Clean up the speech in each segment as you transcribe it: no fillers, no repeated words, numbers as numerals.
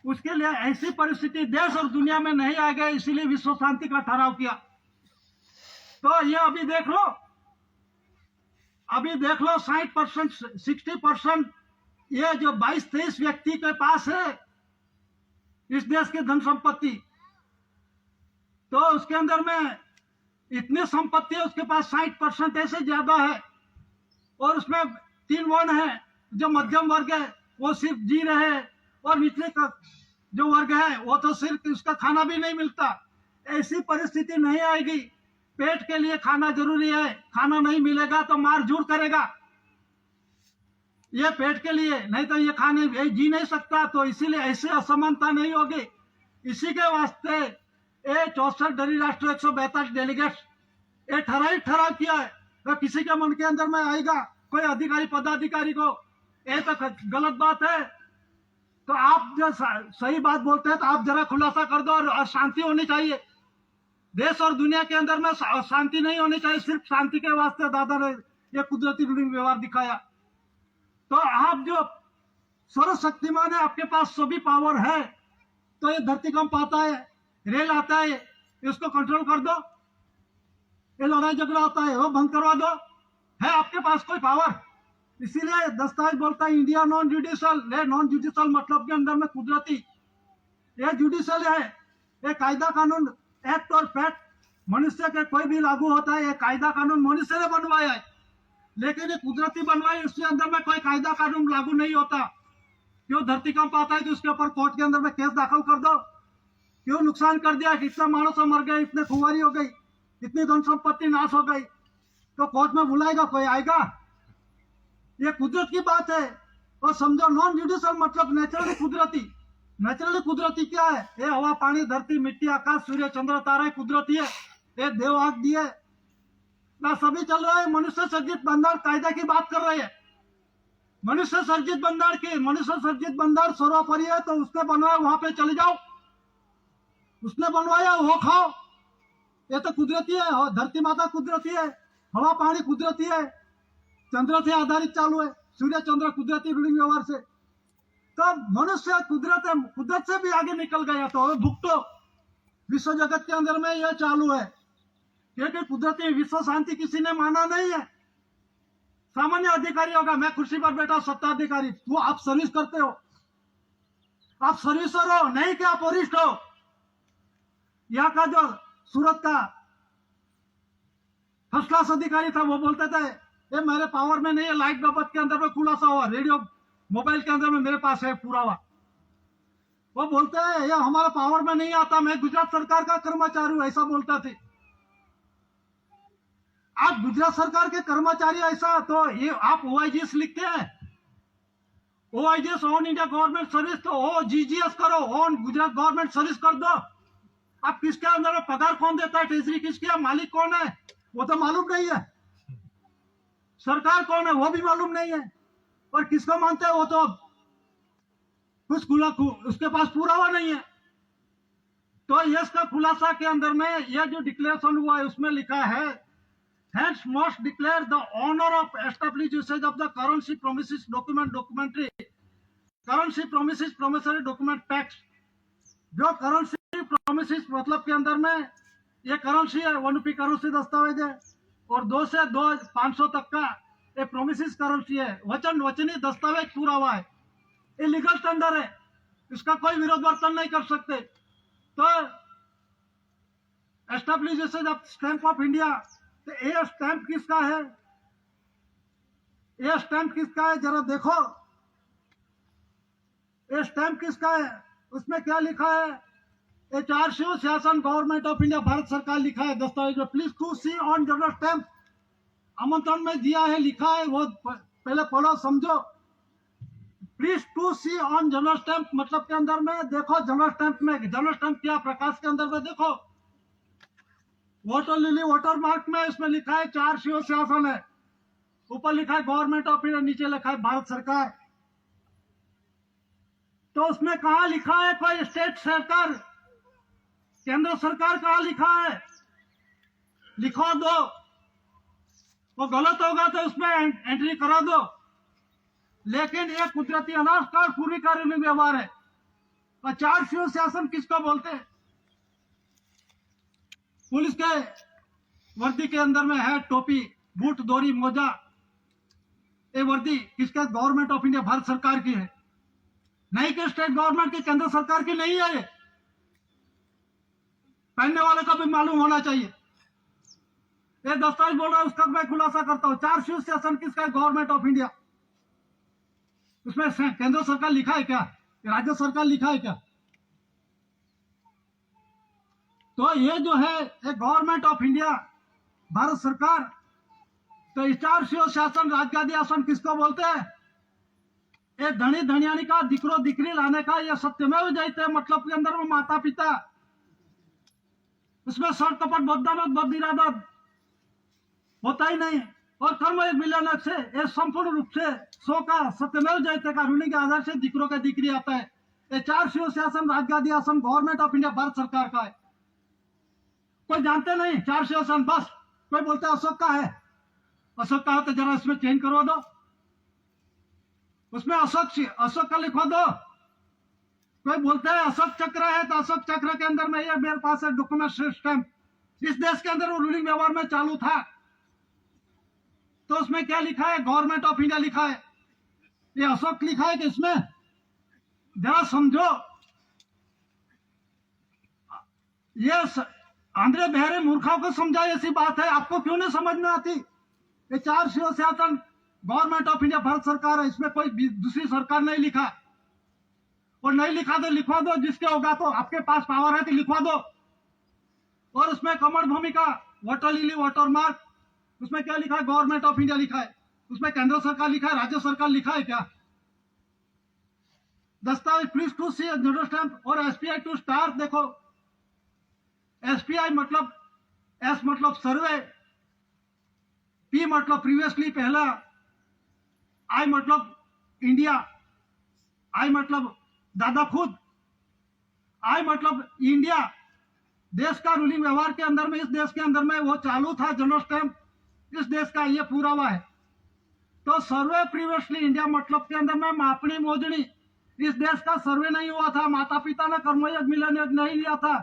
उसके लिए ऐसी परिस्थिति देश और दुनिया में नहीं आ गई, इसीलिए विश्व शांति का ठहराव किया। तो ये अभी देख लो 60%, 60% ये जो 22-23 व्यक्ति के पास है इस देश की धन संपत्ति, तो उसके अंदर में इतनी संपत्ति है, उसके पास 60% ऐसे ज्यादा है। और उसमें 3 वर्ण है, जो मध्यम वर्ग है वो सिर्फ जी रहे हैं, और निचले का जो वर्ग है वो तो सिर्फ उसका खाना भी नहीं मिलता। ऐसी परिस्थिति नहीं आएगी। पेट के लिए खाना जरूरी है, खाना नहीं मिलेगा तो मार झूर करेगा, ये पेट के लिए, नहीं तो ये खाने ये जी नहीं सकता। तो इसीलिए ऐसे असमानता नहीं होगी। इसी के वास्ते ये 64 डरी राष्ट्र 142 डेलीगेट्स ये ठराव किया है। तो किसी के मन के अंदर में आएगा कोई अधिकारी पदाधिकारी को ये तो गलत बात है, तो आप जो सही बात बोलते हैं तो आप जरा खुलासा कर दो। और शांति होनी चाहिए देश और दुनिया के अंदर में, शांति नहीं होनी चाहिए। सिर्फ शांति के वास्ते दादा ने ये कुदरती रूलिंग व्यवहार दिखाया। तो आप जो सर्वशक्तिमान है, आपके पास सभी पावर है, तो ये धरती कंप आता है, रेल आता है, इसको कंट्रोल कर दो। ये लड़ाई झगड़ा होता है वो बंद करवा दो। है आपके पास कोई पावर? इसीलिए दस्तावेज बोलता है India non judicial. Non judicial मतलब के अंदर में कुदरती, ये जुडिशियल है। ये कायदा कानून एक्ट और फैक्ट मनुष्य के कोई भी लागू होता है। ये कायदा कानून मनुष्य ने बनवाया है, लेकिन ये कुदरती बनवाई, उसके अंदर में कोई कायदा कानून लागू नहीं होता। क्यों धरती कंप आता है तो उसके ऊपर कोर्ट के अंदर में केस दाखिल कर दो। क्यों नुकसान कर दिया, इतना मानव मर गए, इतने खुआरी हो गई, इतनी धन संपत्ति नाश हो गई, तो कोर्ट में बुलाएगा कोई? आएगा? ये कुदरत की बात है। और समझो नॉन जुडिशियल मतलब नेचुरली कुदरती। नेचुरली कुदरती क्या है? ये हवा पानी धरती मिट्टी आकाश सूर्य चंद्र तारे कुदरती है। ये देव आग दिए ना, सभी चल रहा है। मनुष्य सर्जित बंदर कायदा की बात कर रहे हैं। मनुष्य सर्जित बंदर सर्वोपरि है, तो उसने बनवाया वहां पे चले जाओ, उसने बनवाया वो खाओ। ये तो कुदरती है। धरती माता कुदरती है, हवा पानी कुदरती है, चंद्र से आधारित चालू है, सूर्य चंद्र कुदरती रूलिंग व्यवहार से। तो मनुष्य कुदरत से भी आगे निकल गया, तो भुगतो। विश्व जगत के अंदर में यह चालू है, क्योंकि कुदरती विश्व शांति किसी ने माना नहीं है। सामान्य अधिकारी होगा, मैं कुर्सी पर बैठा सत्ताधिकारी, वो आप सर्विस करते हो, आप सर्विसर हो, नहीं कि आप वरिष्ठ हो। यहाँ का जो सूरत का फर्स्ट क्लास अधिकारी था वो बोलते थे ये मेरे पावर में नहीं है। लाइट बाबत के अंदर में खुलासा हुआ, रेडियो मोबाइल के अंदर में मेरे पास है पुरावा। वो बोलते हैं ये हमारे पावर में नहीं आता, मैं गुजरात सरकार का कर्मचारी हूं, ऐसा बोलता थे। आप गुजरात सरकार के कर्मचारी ऐसा, तो ये आप OIGS लिखते हैं, OIGS on India government service, तो OGGS करो, ऑन गुजरात गवर्नमेंट सर्विस कर दो। आप किसके अंदर में पगार कौन देता है, ट्रेजरी किसकी है, मालिक कौन है वो तो मालूम नहीं है, सरकार कौन है वो भी मालूम नहीं है, और किसको मानते हैं वो तो उसके पास पुरावा नहीं है। तो इसका खुलासा के अंदर में यह जो डिक्लेरेशन हुआ है उसमें लिखा है hence must declare the honor of established usage of the currency promises promissory document tax। जो करेंसी प्रोमिसेस मतलब के अंदर में ये करेंसी है, 1 रुपये करेंसी दस्तावेज है, और 2 से 500 तक का ये प्रोमिसेस करेंसी है, वचनी दस्तावेज पूरा हुआ है, ये लीगल टेंडर है, इसका कोई विरोध वर्तन नहीं कर सकते। तो establish usage of stamp of India, तो ये स्टैंप किसका है, ये स्टैंप किसका है जरा देखो, ये स्टैंप किसका है, उसमें क्या लिखा है, ये 4 शिव शासन गवर्नमेंट ऑफ इंडिया भारत सरकार लिखा है दस्तावेज में। Please to see on general stamp, आमंत्रण में दिया है, लिखा है, वो पहले पढ़ो समझो। Please to see on general stamp मतलब के अंदर में देखो, जनरल स्टैंप में, जनरल स्टैंप क्या प्रकाश के अंदर में देखो, वाटर लिली वाटर मार्क में इसमें लिखा है 4 शिव शासन है, ऊपर लिखा है गवर्नमेंट ऑफ इंडिया, नीचे लिखा है भारत सरकार। तो उसमें कहा लिखा है कोई स्टेट सरकार, केंद्र सरकार कहा लिखा है, लिखो दो, वो गलत होगा तो उसमें एंट्री करा दो। लेकिन ये कुदरती अनाज का पूर्वी का व्यवहार है, चार शिव शासन किसको बोलते हैं? पुलिस के वर्दी के अंदर में है टोपी, बूट, दोरी, मोजा। ये वर्दी किसके? गवर्नमेंट ऑफ इंडिया, भारत सरकार की है, नहीं कि स्टेट गवर्नमेंट की, केंद्र सरकार की नहीं है। ये पहनने वाले का भी मालूम होना चाहिए। ये दस्तावेज बोल रहा है, उसका मैं खुलासा करता हूं। चार शिव शासन किसका है? Government of India. उसमें केंद्र सरकार लिखा है क्या? राज्य सरकार लिखा है क्या? तो ये जो है ये गवर्नमेंट ऑफ इंडिया, भारत सरकार। तो चार शिव शासन, राजगादी आसन किसको बोलते हैं? ये धनी धनियानी का, दिकरो दिकरी लाने का, ये सत्यमेव जयते मतलब के अंदर में माता पिता। इसमें सर कपट बददानत बदिरादत होता ही नहीं। और कर्म एक मिलन से ये संपूर्ण रूप से सो का सत्यमेव जयते का रूलिंग के आधार से दिकरो का दिकरी आता है। ये चार शिव शासन, राजगादी आसन गवर्नमेंट ऑफ इंडिया, भारत सरकार का है। कोई जानते नहीं चार शिव शासन, बस कोई बोलते है अशोक का है। अशोक का है तो जरा इसमें चेंज करवा दो, उसमें अशोक का लिखवा दो। कोई बोलता है अशोक चक्र है तो अशोक चक्र के अंदर में ये मेरे पास है डॉक्यूमेंट सिस्टम। इस देश के अंदर वो रूलिंग व्यवहार में चालू था, तो उसमें क्या लिखा है? गवर्नमेंट ऑफ इंडिया लिखा है। ये अशोक लिखा है कि इसमें जरा समझो। ये आंध्र बिहारी मूर्खों को समझाए ऐसी बात है, आपको क्यों नहीं समझ में आती? ये चार शिव शासन गवर्नमेंट ऑफ इंडिया, भारत सरकार है, इसमें कोई दूसरी सरकार नहीं लिखा। और नहीं लिखा तो लिखवा दो, जिसके होगा तो आपके पास पावर है तो लिखवा दो। और उसमें कमर भूमिका, वाटर लिली, वाटर मार्क, उसमें क्या लिखा है? गवर्नमेंट ऑफ इंडिया लिखा है। उसमें केंद्र सरकार लिखा है, राज्य सरकार लिखा है क्या? दस्तावेज प्लीज टू सी नोटो स्टैंप और एसपीआई टू स्टार। देखो एसपीआई मतलब, एस मतलब सर्वे, पी मतलब प्रीवियसली पहला, आई मतलब इंडिया, आई मतलब दादा खुद, आई मतलब इंडिया। देश का रूलिंग व्यवहार के अंदर में, इस देश के अंदर में वो चालू था जनरल स्टैंप, इस देश का ये पूरा हुआ है। तो सर्वे प्रीवियसली इंडिया मतलब के अंदर में मापनी मोजनी, इस देश का सर्वे नहीं हुआ था, माता पिता ने कर्मयोग मिलन योग नहीं लिया था।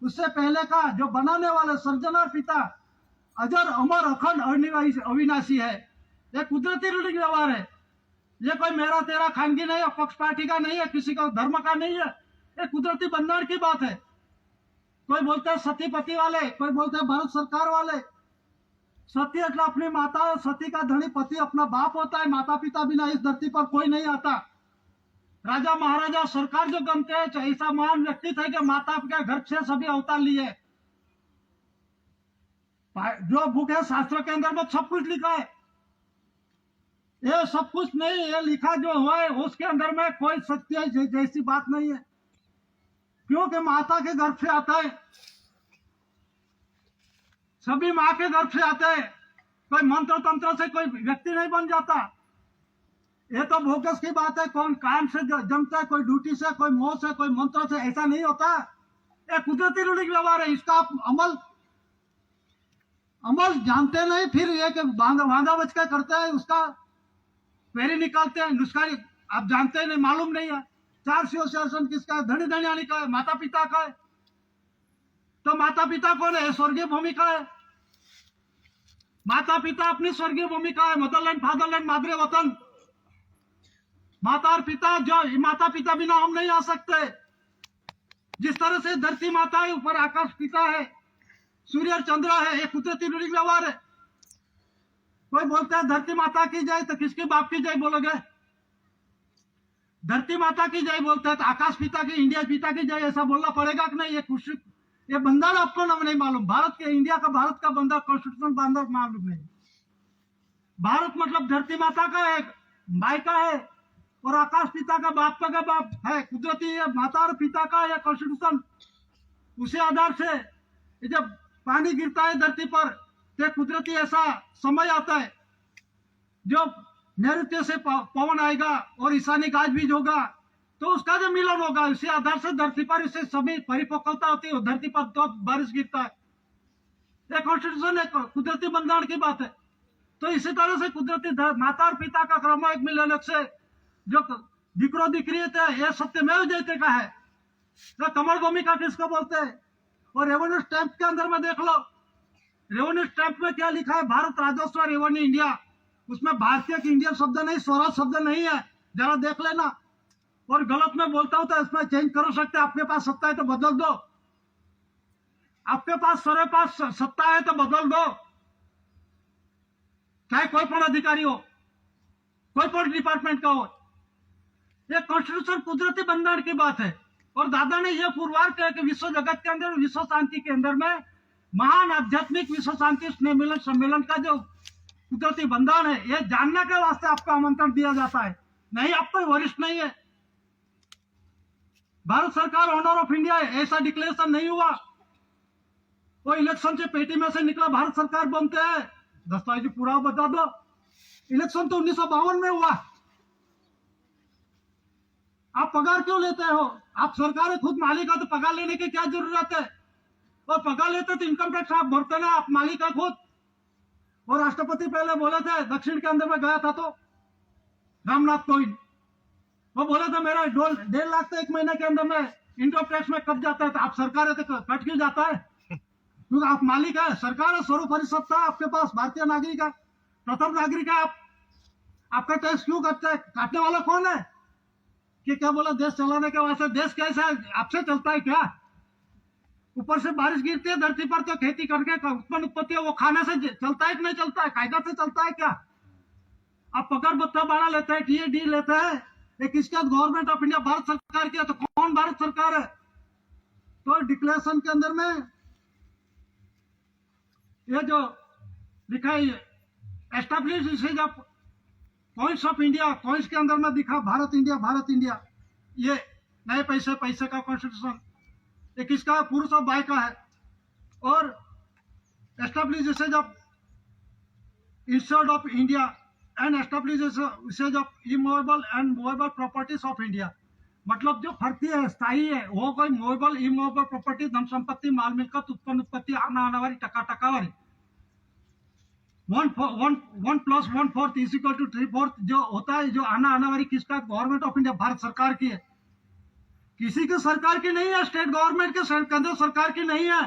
उससे पहले का जो बनाने वाले सर्जनर पिता अजर अमर अखंड अविनाशी है। ये कुदरती रूलिंग व्यवहार है। ये कोई मेरा तेरा खानगी नहीं है, पक्ष पार्टी का नहीं है, किसी का धर्म का नहीं है। ये कुदरती बंधन की बात है। कोई बोलते हैं सती पति वाले, कोई बोलते हैं भारत सरकार वाले। सती એટલે अपनी माता, सती का धनी पति अपना बाप होता है। माता पिता बिना इस धरती पर कोई नहीं आता। राजा महाराजा सरकार जो गमते हैं, ऐसा महान व्यक्ति थे कि माता के घर से सभी अवतार लिए। जो बुक है शास्त्र के अंदर में सब कुछ लिखा है। ये सब कुछ नहीं, ये लिखा जो हुआ है उसके अंदर में कोई सत्य जैसी बात नहीं है, क्योंकि माता के गर्भ से आता है। सभी माँ के गर्भ से आते हैं। कोई मंत्र तंत्र से कोई व्यक्ति नहीं बन जाता। ये तो बोगस की बात है। कौन काम से जमता है, कोई ड्यूटी से, कोई मोह से, कोई मंत्र से, ऐसा नहीं होता। ये कुदरती रूलिंग व्यवहार है। इसका आप अमल जानते नहीं, फिर ये वादा बच के करते हैं, उसका पेरी निकालते हैं, नुस्खा आप जानते नहीं, मालूम नहीं है। चार शिव शासन किसका है? धनी धनियानी का है, माता पिता का है। तो माता पिता कौन है? स्वर्गीय भूमिका है। माता पिता अपनी स्वर्गीय भूमिका है। मदरलैंड, फादरलैंड, मादरे वतन। माता और पिता, जो माता पिता बिना हम नहीं आ सकते। जिस तरह से धरती माता है, ऊपर आकाश पिता है, सूर्य और चंद्र है, एक कुदरती रूलिंग व्यवहार है। कोई बोलता है धरती माता की जय, तो किसके बाप की जय बोलोगे? धरती माता की जय बोलते हैं तो आकाश पिता की, इंडिया पिता की जय, ऐसा बोलना पड़ेगा कि नहीं? ये बंधन आपको नहीं मालूम। भारत के, इंडिया का, भारत का बंधन, कॉन्स्टिट्यूशन बंधन मालूम नहीं। भारत मतलब धरती माता का है, माई का है, और आकाश पिता का, बाप का बाप है। कुदरती माता और पिता का है कॉन्स्टिट्यूशन। उसी आधार से जब पानी गिरता है धरती पर, तो कुदरती ऐसा समय आता है जो नैऋत्य से पवन आएगा और ईशानी गाजवीज होगा, तो उसका जो मिलन होगा, इसी आधार से धरती पर इसे सभी परिपक्वता होती है। धरती पर तो बारिश गिरता है। ये कॉन्स्टिट्यूशन है, कुदरती बंधन की बात है। तो इसी तरह से कुदरती माता और पिता का क्रम एक मिलन से जो दिकरो दिकरी थे, ये सत्यमेव जयते का है। तो कमर भूमिका किसको बोलते हैं? और रेवेन्यू स्टैंप के अंदर में देख लो, रेवेन्यू स्टैंप में क्या लिखा है? भारत राजस्व रेवेन्यू इंडिया। उसमें भारतीय की इंडियन शब्द नहीं, स्वराज शब्द नहीं है, जरा देख लेना। और गलत में बोलता हूं तो इसमें चेंज कर सकते, आपके पास सत्ता है तो बदल दो, आपके पास सरे पास सत्ता है तो बदल दो, चाहे कोई पण अधिकारी हो, कोई पण डिपार्टमेंट का हो। ये कॉन्स्टिट्यूशन कुदरती बंधन की बात है। और दादा ने यह पुरवार किया कि विश्व जगत के अंदर, विश्व शांति के अंदर में महान आध्यात्मिक विश्व शांति स्नेह मिलन सम्मेलन का जो कुदरती बंधन है, ये जानने के वास्ते आपको आमंत्रण दिया जाता है। नहीं, आप कोई वरिष्ठ नहीं है। भारत सरकार ऑनर ऑफ इंडिया है, ऐसा डिक्लेरेशन नहीं हुआ। वो इलेक्शन से पेटी में से निकला भारत सरकार बनते हैं, दस्तावेज पूरा बता दो। इलेक्शन तो 1952 में हुआ। आप पगार क्यों लेते हो? आप सरकार है, खुद मालिक है, तो पगार लेने की क्या जरूरत है? और पगार लेते तो इनकम टैक्स आप भरते ना, आप मालिक है खुद। और राष्ट्रपति पहले बोले थे, दक्षिण के अंदर में गया था तो रामनाथ कोविंद, वो बोले थे मेरा 1.5 लाख तो एक महीने के अंदर में इनकम टैक्स में कट जाता है। तो आप सरकार है तो कट क्यों जाता है? क्योंकि आप मालिक है, सरकार है, स्वरूप परिसत्ता आपके पास, भारतीय नागरिक है, प्रथम नागरिक है आप। आपका टैक्स क्यों कटता है? काटने वाला कौन है? कि क्या बोला, देश चलाने के वास्ते? देश कैसा है? आपसे चलता है क्या? ऊपर से बारिश गिरती है धरती पर तो खेती करके उत्पन्न उत्पत्ति है, वो खाने से चलता है कि नहीं चलता है? कायदा से चलता है क्या? आप पगार भत्ता बढ़ा लेते हैं, टीएडी लेते हैं, ये किसका? गवर्नमेंट ऑफ इंडिया, भारत सरकार की है। तो कौन भारत सरकार है? तो डिक्लेरेशन के अंदर में ये जो लिखा है, establish usage of coins of India, coins के अंदर में दिखा भारत इंडिया, भारत इंडिया। ये नए पैसे, पैसे का कॉन्स्टिट्यूशन, ये किसका? पुरुष और बाय का है। और establish usage of institute of India and establish usage of immovable and movable properties of India. मतलब जो फर्ती है, स्थायी है, वो कोई मूवेबल इमूवेबल प्रॉपर्टी, धन संपत्ति, माल मिलकत, उत्पन्न उत्पत्ति, आनावारी, टकावारी, 1 + 1/4 = 3/4 जो होता है, जो आनावारी किसका? गवर्नमेंट ऑफ इंडिया, भारत सरकार की है। किसी की सरकार की नहीं है, स्टेट गवर्नमेंट के, केंद्र सरकार की नहीं है।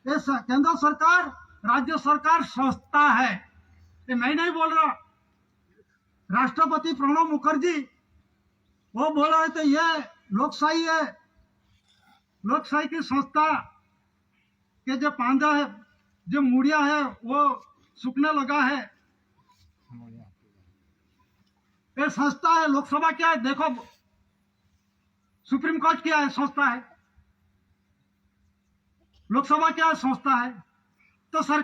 ये केंद्र सरकार, राज्य सरकार संस्था है, ये मैं नहीं बोल रहा। राष्ट्रपति प्रणब मुखर्जी वो बोल रहे थे ये लोकशाही है, लोकशाही की संस्था के जो पांजा है, जो मुड़िया है, वो सूखने लगा है। ये संस्था है। लोकसभा क्या है? देखो, सुप्रीम कोर्ट क्या है? संस्था है। लोकसभा क्या है? संस्था है। तो सरकार